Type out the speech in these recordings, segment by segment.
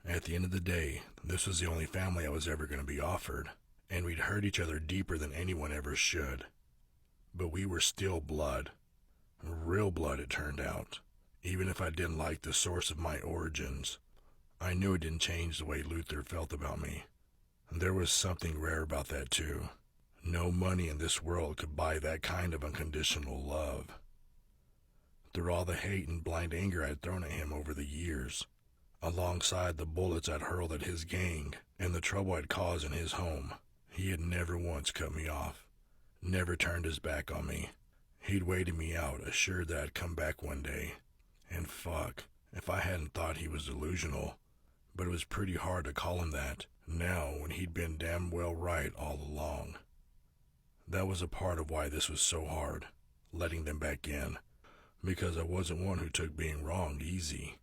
At the end of the day, this was the only family I was ever going to be offered, and we'd hurt each other deeper than anyone ever should. But we were still blood. Real blood, it turned out. Even if I didn't like the source of my origins, I knew it didn't change the way Luther felt about me. There was something rare about that, too. No money in this world could buy that kind of unconditional love. Through all the hate and blind anger I'd thrown at him over the years, alongside the bullets I'd hurled at his gang and the trouble I'd caused in his home, he had never once cut me off, never turned his back on me. He'd waited me out, assured that I'd come back one day. And fuck, if I hadn't thought he was delusional. But it was pretty hard to call him that now when he'd been damn well right all along. That was a part of why this was so hard, letting them back in, because I wasn't one who took being wronged easy.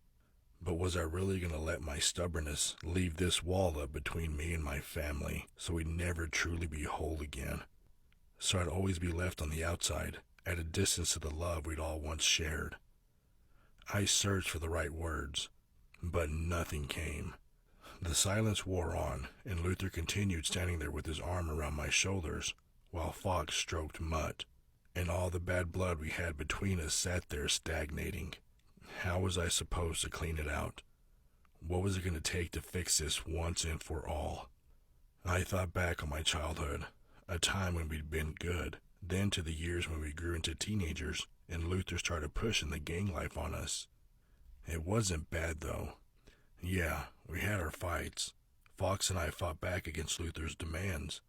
But was I really going to let my stubbornness leave this wall up between me and my family so we'd never truly be whole again? So I'd always be left on the outside, at a distance to the love we'd all once shared. I searched for the right words, but nothing came. The silence wore on, and Luther continued standing there with his arm around my shoulders, while Fox stroked Mutt, and all the bad blood we had between us sat there stagnating. How was I supposed to clean it out? What was it going to take to fix this once and for all? I thought back on my childhood, a time when we'd been good, then to the years when we grew into teenagers and Luther started pushing the gang life on us. It wasn't bad, though. Yeah, we had our fights. Fox and I fought back against Luther's demands,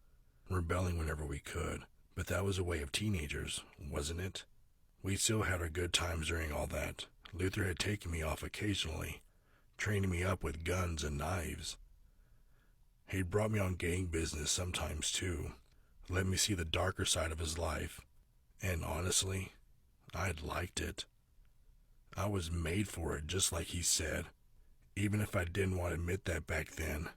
rebelling whenever we could, but that was a way of teenagers, wasn't it? We still had our good times during all that. Luther had taken me off occasionally, training me up with guns and knives. He'd brought me on gang business sometimes too, let me see the darker side of his life, and honestly, I'd liked it. I was made for it, just like he said, even if I didn't want to admit that back then,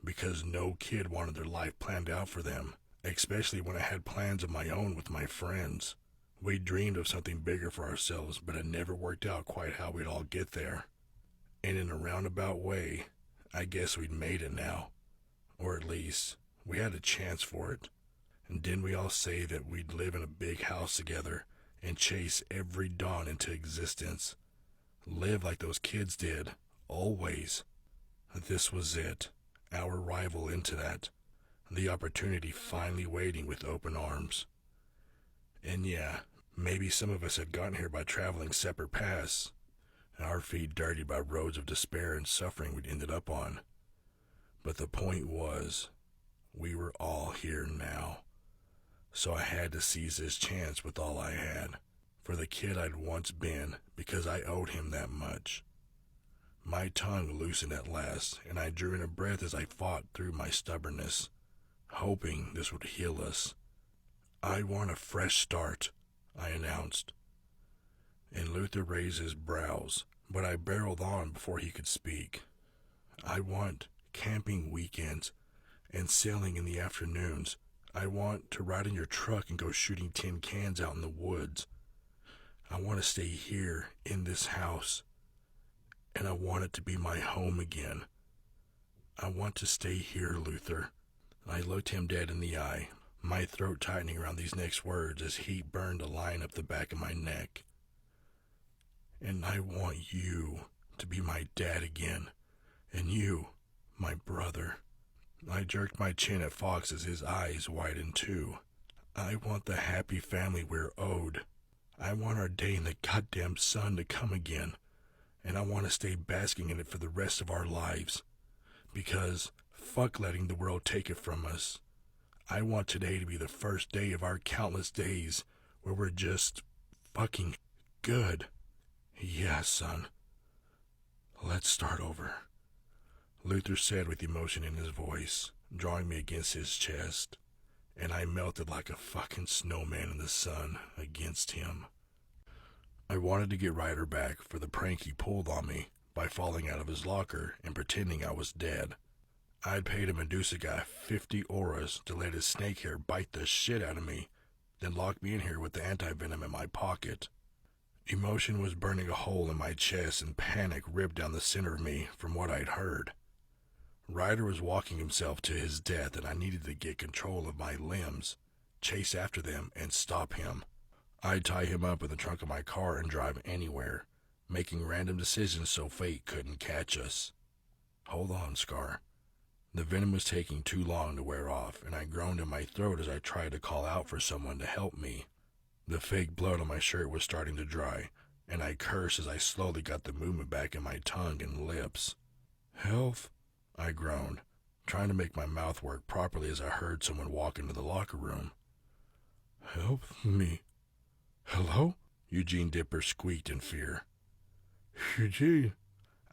because no kid wanted their life planned out for them, especially when I had plans of my own with my friends. We dreamed of something bigger for ourselves, but it never worked out quite how we'd all get there. And in a roundabout way, I guess we'd made it now. Or at least, we had a chance for it. And didn't we all say that we'd live in a big house together and chase every dawn into existence? Live like those kids did, always. This was it, our arrival into that. The opportunity finally waiting with open arms. And yeah, maybe some of us had gotten here by traveling separate paths, our feet dirtied by roads of despair and suffering we'd ended up on. But the point was, we were all here now. So I had to seize this chance with all I had, for the kid I'd once been, because I owed him that much. My tongue loosened at last, and I drew in a breath as I fought through my stubbornness, hoping this would heal us. I want a fresh start, I announced. And Luther raised his brows, but I barreled on before he could speak. I want camping weekends and sailing in the afternoons. I want to ride in your truck and go shooting tin cans out in the woods. I want to stay here in this house, and I want it to be my home again. I want to stay here, Luther. I looked him dead in the eye, my throat tightening around these next words as heat burned a line up the back of my neck. And I want you to be my dad again, and you, my brother. I jerked my chin at Fox as his eyes widened too. I want the happy family we're owed. I want our day in the goddamn sun to come again, and I want to stay basking in it for the rest of our lives. Because fuck letting the world take it from us. I want today to be the first day of our countless days where we're just fucking good. Yeah, son. Let's start over. Luther said with emotion in his voice, drawing me against his chest, and I melted like a fucking snowman in the sun against him. I wanted to get Ryder back for the prank he pulled on me by falling out of his locker and pretending I was dead. I'd paid a Medusa guy 50 auras to let his snake hair bite the shit out of me, then lock me in here with the anti-venom in my pocket. Emotion was burning a hole in my chest and panic ripped down the center of me from what I'd heard. Ryder was walking himself to his death, and I needed to get control of my limbs, chase after them, and stop him. I'd tie him up in the trunk of my car and drive anywhere, making random decisions so fate couldn't catch us. Hold on, Scar. The venom was taking too long to wear off, and I groaned in my throat as I tried to call out for someone to help me. The fake blood on my shirt was starting to dry, and I cursed as I slowly got the movement back in my tongue and lips. "Health," I groaned, trying to make my mouth work properly as I heard someone walk into the locker room. "Help me." "Hello?" Eugene Dipper squeaked in fear. "Eugene,"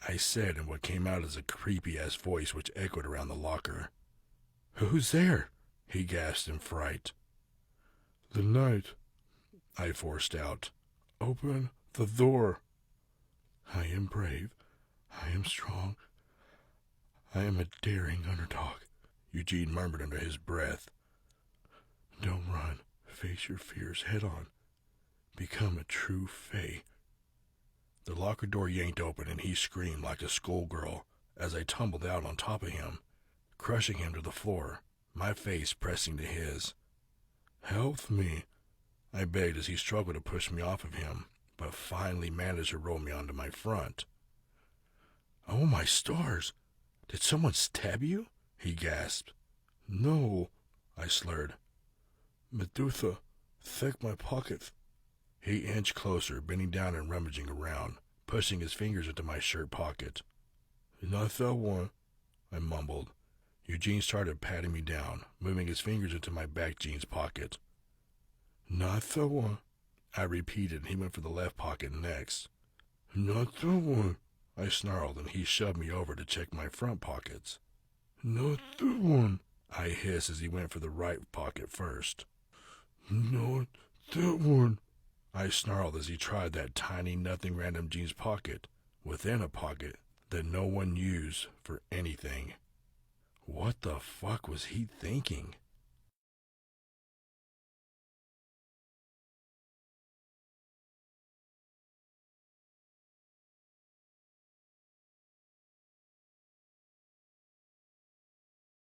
I said in what came out as a creepy-ass voice which echoed around the locker. "Who's there?" he gasped in fright. "The night," I forced out. "Open the door." "I am brave. I am strong. I am a daring underdog," Eugene murmured under his breath. "Don't run. Face your fears head on. Become a true Fae." The locker door yanked open and he screamed like a schoolgirl as I tumbled out on top of him, crushing him to the floor, my face pressing to his. "Help me," I begged as he struggled to push me off of him, but finally managed to roll me onto my front. "Oh my stars! Did someone stab you?" he gasped. "No," I slurred. "Medusa, check my pockets." He inched closer, bending down and rummaging around, pushing his fingers into my shirt pocket. "Not that one," I mumbled. Eugene started patting me down, moving his fingers into my back jeans pocket. "Not that one," I repeated, and he went for the left pocket next. "Not that one," I snarled, and he shoved me over to check my front pockets. "Not that one," I hissed as he went for the right pocket first. "Not that one," I snarled as he tried that tiny nothing random jeans pocket within a pocket that no one used for anything. What the fuck was he thinking?